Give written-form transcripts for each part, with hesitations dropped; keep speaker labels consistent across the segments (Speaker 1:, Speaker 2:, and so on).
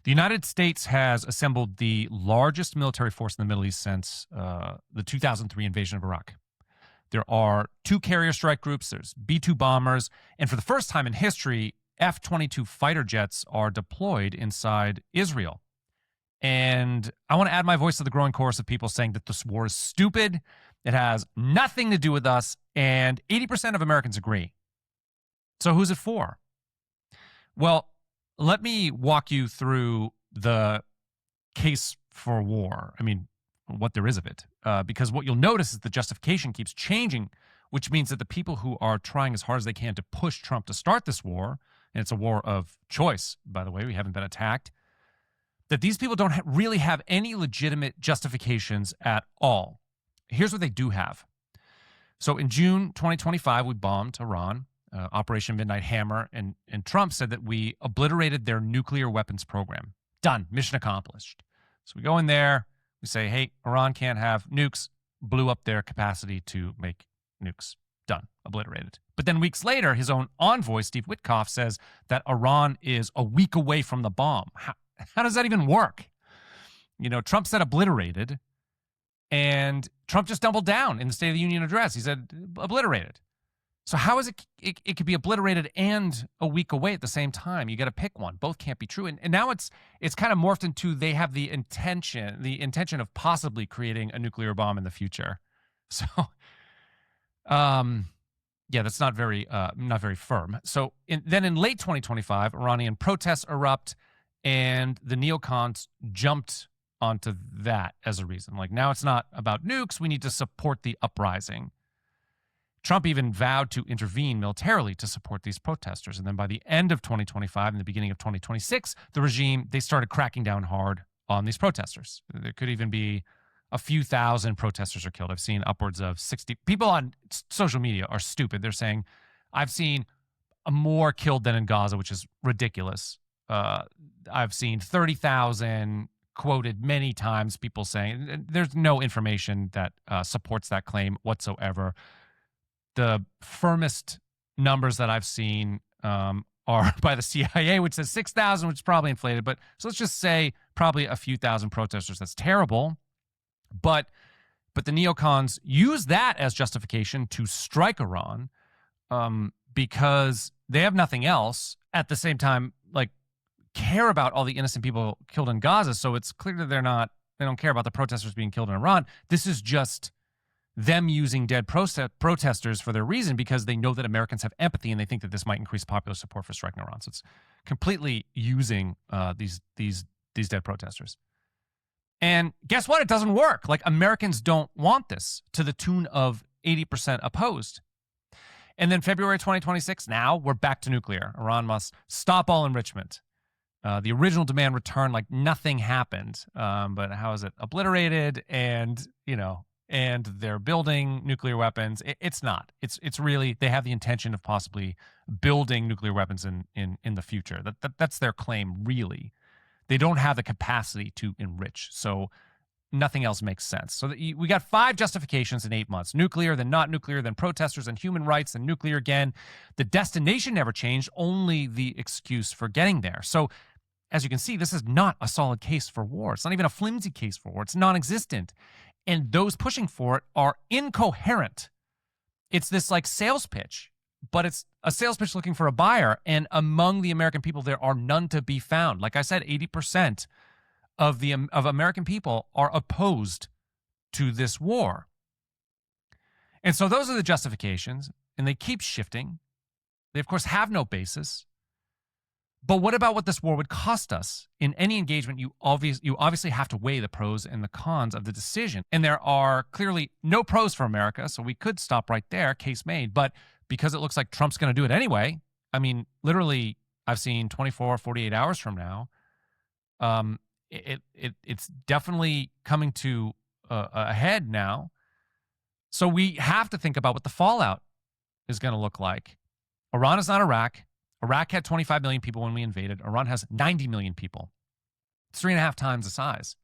Speaker 1: The United States has assembled the largest military force in the Middle East since the 2003 invasion of Iraq. There are 2 carrier strike groups, there's B-2 bombers, and for the first time in history, F-22 fighter jets are deployed inside Israel. And I want to add my voice to the growing chorus of people saying that this war is stupid, it has nothing to do with us, and 80% of Americans agree. So who's it for? Well, let me walk you through the case for war. I mean, what there is of it. Because what you'll notice is the justification keeps changing, which means that the people who are trying as hard as they can to push Trump to start this war, and it's a war of choice, by the way, we haven't been attacked, that these people don't really have any legitimate justifications at all. Here's what they do have. So in June 2025, we bombed Iran, Operation Midnight Hammer, and Trump said that we obliterated their nuclear weapons program. Done. Mission accomplished. So we go in there, we say, hey, Iran can't have nukes, blew up their capacity to make nukes. Done. Obliterated. But then weeks later, his own envoy, Steve Witkoff, says that Iran is a week away from the bomb. How does that even work? You know, Trump said obliterated, and Trump just doubled down in the State of the Union address. He said obliterated. So how is it could be obliterated and a week away at the same time? You got to pick one. Both can't be true. And now it's kind of morphed into they have the intention of possibly creating a nuclear bomb in the future. So, yeah, that's not very firm. So then in late 2025, Iranian protests erupt, and the neocons jumped onto that as a reason. Like, now it's not about nukes. We need to support the uprising. Trump even vowed to intervene militarily to support these protesters. And then by the end of 2025 and the beginning of 2026, the regime, they started cracking down hard on these protesters. There could even be a few thousand protesters are killed. I've seen upwards of 60. People on social media are stupid. They're saying, I've seen more killed than in Gaza, which is ridiculous. I've seen 30,000 quoted many times, people saying, there's no information that supports that claim whatsoever. The firmest numbers that I've seen are by the CIA, which says 6,000, which is probably inflated. But so let's just say probably a few thousand protesters. That's terrible. But the neocons use that as justification to strike Iran because they have nothing else. At the same time, like, care about all the innocent people killed in Gaza. So it's clear that they don't care about the protesters being killed in Iran. This is just them using dead protesters for their reason because they know that Americans have empathy and they think that this might increase popular support for striking Iran. So it's completely using these dead protesters. And guess what? It doesn't work. Like, Americans don't want this, to the tune of 80% opposed. And then February 2026, now we're back to nuclear. Iran must stop all enrichment. The original demand returned like nothing happened. But how is it obliterated? And, you know, and they're building nuclear weapons. It's not. It's really, they have the intention of possibly building nuclear weapons in the future. That's their claim, really. They don't have the capacity to enrich, so nothing else makes sense. So we got 5 justifications in 8 months. Nuclear, then not nuclear, then protesters and human rights, then nuclear again. The destination never changed, only the excuse for getting there. So as you can see, this is not a solid case for war. It's not even a flimsy case for war. It's non-existent. And those pushing for it are incoherent. It's this like sales pitch, but it's a sales pitch looking for a buyer. And among the American people, there are none to be found. Like I said, 80% of American people are opposed to this war. And so those are the justifications, and they keep shifting. They, of course, have no basis. But what about what this war would cost us? In any engagement, you obviously have to weigh the pros and the cons of the decision. And there are clearly no pros for America, so we could stop right there, case made. But because it looks like Trump's going to do it anyway, I mean, literally, I've seen 24, 48 hours from now, it's definitely coming to a head now. So we have to think about what the fallout is going to look like. Iran is not Iraq. Iraq had 25 million people when we invaded. Iran has 90 million people. It's 3.5 times the size.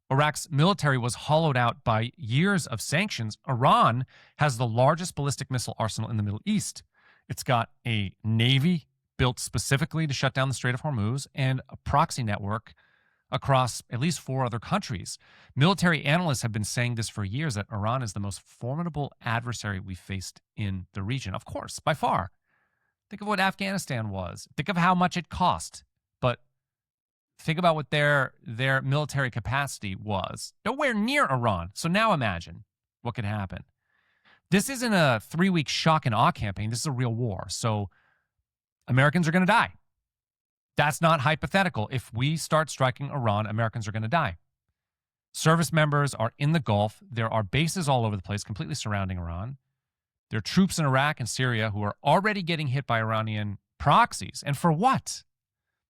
Speaker 1: Iraq's military was hollowed out by years of sanctions. Iran has the largest ballistic missile arsenal in the Middle East. It's got a navy built specifically to shut down the Strait of Hormuz and a proxy network across at least 4 other countries. Military analysts have been saying this for years, that Iran is the most formidable adversary we faced in the region. Of course, by far. Think of what Afghanistan was. Think of how much it cost. But think about what their military capacity was. Nowhere near Iran. So now imagine what could happen. This isn't a 3-week shock and awe campaign. This is a real war. So Americans are going to die. That's not hypothetical. If we start striking Iran, Americans are going to die. Service members are in the Gulf. There are bases all over the place, completely surrounding Iran. There are troops in Iraq and Syria who are already getting hit by Iranian proxies. And for what?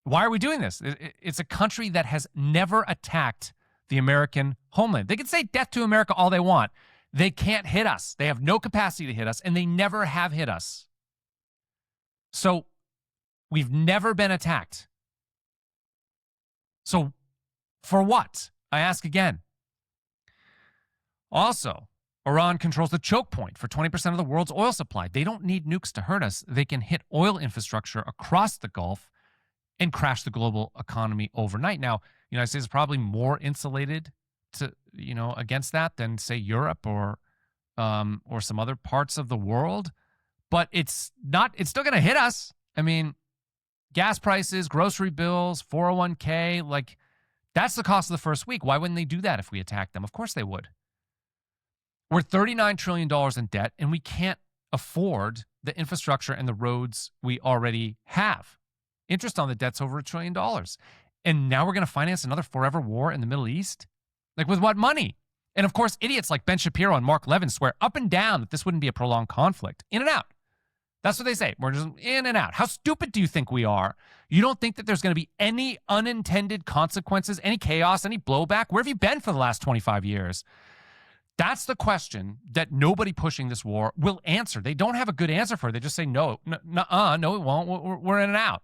Speaker 1: Why are we doing this? It's a country that has never attacked the American homeland. They can say death to America all they want. They can't hit us. They have no capacity to hit us, and they never have hit us. So we've never been attacked. So for what? I ask again. Also, Iran controls the choke point for 20% of the world's oil supply. They don't need nukes to hurt us. They can hit oil infrastructure across the Gulf and crash the global economy overnight. Now, the United States is probably more insulated to, against that than, say, Europe or some other parts of the world. But it's still going to hit us. I mean, gas prices, grocery bills, 401k, like that's the cost of the first week. Why wouldn't they do that if we attacked them? Of course they would. We're $39 trillion in debt, and we can't afford the infrastructure and the roads we already have. Interest on the debt's over $1 trillion. And now we're going to finance another forever war in the Middle East? Like, with what money? And of course, idiots like Ben Shapiro and Mark Levin swear up and down that this wouldn't be a prolonged conflict. In and out. That's what they say. We're just in and out. How stupid do you think we are? You don't think that there's going to be any unintended consequences, any chaos, any blowback? Where have you been for the last 25 years? That's the question that nobody pushing this war will answer. They don't have a good answer for it. They just say, no, it won't. We're in and out.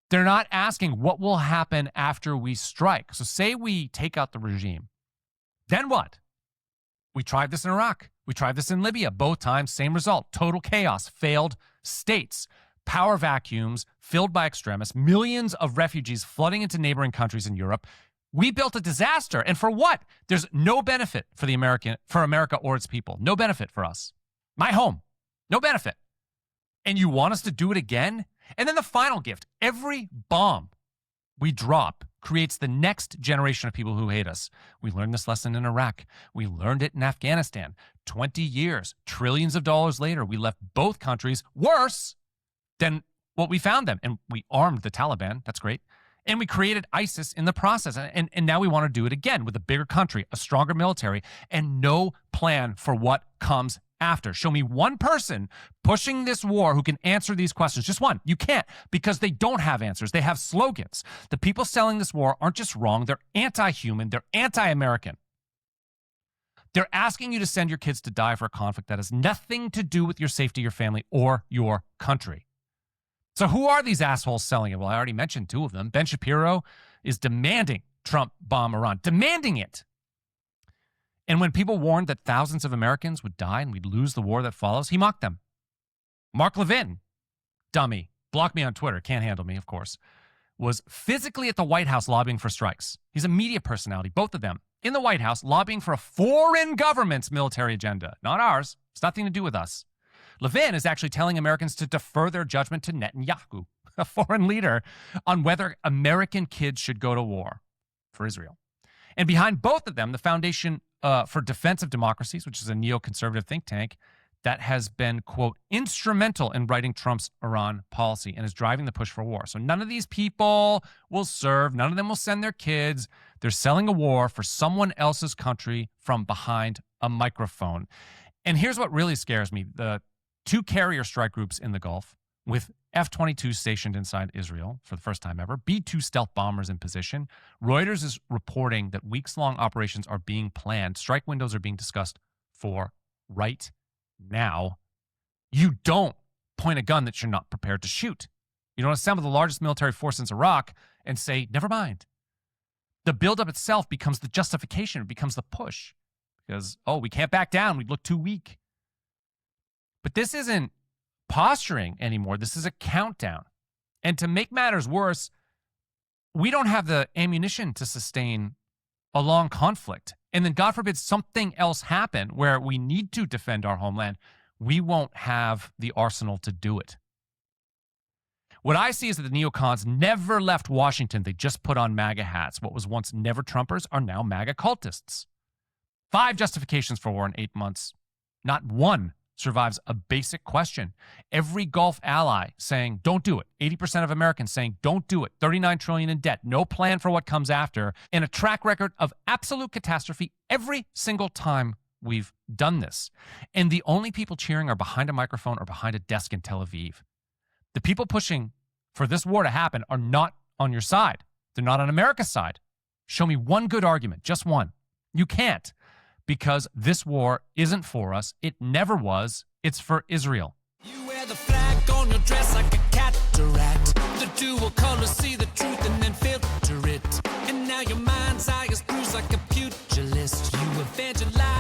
Speaker 1: They're not asking what will happen after we strike. So say we take out the regime. Then what? We tried this in Iraq. We tried this in Libya. Both times, same result. Total chaos. Failed states. Power vacuums filled by extremists. Millions of refugees flooding into neighboring countries in Europe. We built a disaster. And for what? There's no benefit for America or its people. No benefit for us. My home. No benefit. And you want us to do it again? And then the final gift. Every bomb we drop creates the next generation of people who hate us. We learned this lesson in Iraq. We learned it in Afghanistan. 20 years, trillions of dollars later, we left both countries worse than what we found them. And we armed the Taliban. That's great. And we created ISIS in the process. And now we want to do it again with a bigger country, a stronger military, and no plan for what comes after. Show me one person pushing this war who can answer these questions. Just one. You can't, because they don't have answers. They have slogans. The people selling this war aren't just wrong. They're anti-human. They're anti-American. They're asking you to send your kids to die for a conflict that has nothing to do with your safety, your family, or your country. So who are these assholes selling it? Well, I already mentioned 2 of them. Ben Shapiro is demanding Trump bomb Iran, demanding it. And when people warned that thousands of Americans would die and we'd lose the war that follows, he mocked them. Mark Levin, dummy, blocked me on Twitter, can't handle me, of course, was physically at the White House lobbying for strikes. He's a media personality, both of them, in the White House lobbying for a foreign government's military agenda, not ours. It's nothing to do with us. Levin is actually telling Americans to defer their judgment to Netanyahu, a foreign leader, on whether American kids should go to war for Israel. And behind both of them, the Foundation for Defense of Democracies, which is a neoconservative think tank that has been, quote, instrumental in writing Trump's Iran policy and is driving the push for war. So none of these people will serve. None of them will send their kids. They're selling a war for someone else's country from behind a microphone. And here's what really scares me. The 2 carrier strike groups in the Gulf with F-22 stationed inside Israel for the first time ever, B-2 stealth bombers in position. Reuters is reporting that weeks-long operations are being planned. Strike windows are being discussed for right now. You don't point a gun that you're not prepared to shoot. You don't assemble the largest military force in Iraq and say, never mind. The buildup itself becomes the justification. It becomes the push. Because, we can't back down. We'd look too weak. But this isn't posturing anymore. This is a countdown. And to make matters worse, we don't have the ammunition to sustain a long conflict. And then, God forbid, something else happen where we need to defend our homeland. We won't have the arsenal to do it. What I see is that the neocons never left Washington. They just put on MAGA hats. What was once never Trumpers are now MAGA cultists. 5 justifications for war in 8 months. Not one survives a basic question. Every Gulf ally saying, don't do it. 80% of Americans saying, don't do it. 39 trillion in debt. No plan for what comes after. And a track record of absolute catastrophe every single time we've done this. And the only people cheering are behind a microphone or behind a desk in Tel Aviv. The people pushing for this war to happen are not on your side. They're not on America's side. Show me one good argument, just one. You can't, because this war isn't for us. It never was. It's for Israel.
Speaker 2: You wear the flag on your dress like a cataract. The dual colors, see the truth and then filter it. And now your mind's eye is bruised like a pugilist. You evangelize.